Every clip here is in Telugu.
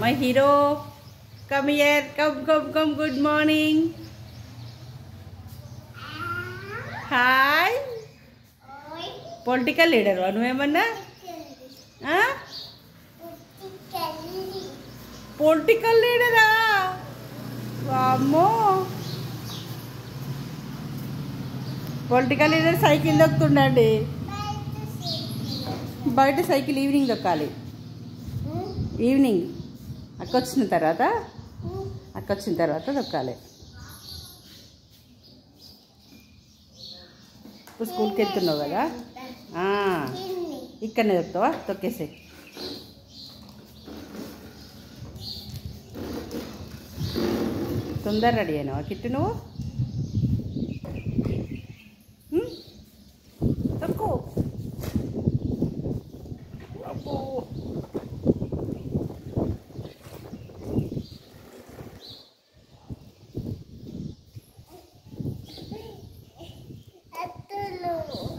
my hero. Come here. Come. Good morning. Hi. Political leader. Anuemana? Huh? Political leader. Vamo. Political leader cycle దొక్కుతుండండి. బయట సైకిల్ ఈవినింగ్ దొక్కాలి. ఈవినింగ్ అక్కొచ్చిన తర్వాత దొక్కాలి. ఇప్పుడు స్కూల్కి వెళ్తున్నావు కదా, ఇక్కడనే దొక్కుతావా? తొక్కేసే. తొందర రెడీ అయినావా కిట్టు నువ్వు? తొక్కు.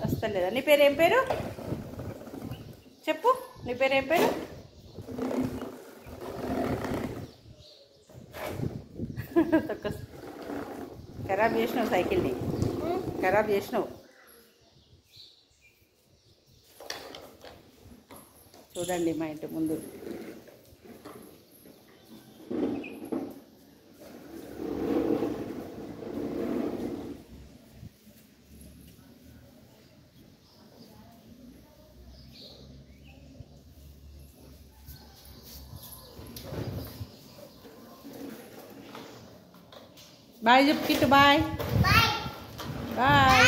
వస్తలేదా? నీ పేరు ఏం పేరు చెప్పు. నీ పేరు ఏం పేరు? ఖరాబ్ చేసినావు సైకిల్ని, ఖరాబ్ చేసినావు. చూడండి మా ఇంటి ముందు బాయ్ చెప్పు కిట్టు. Bye bye.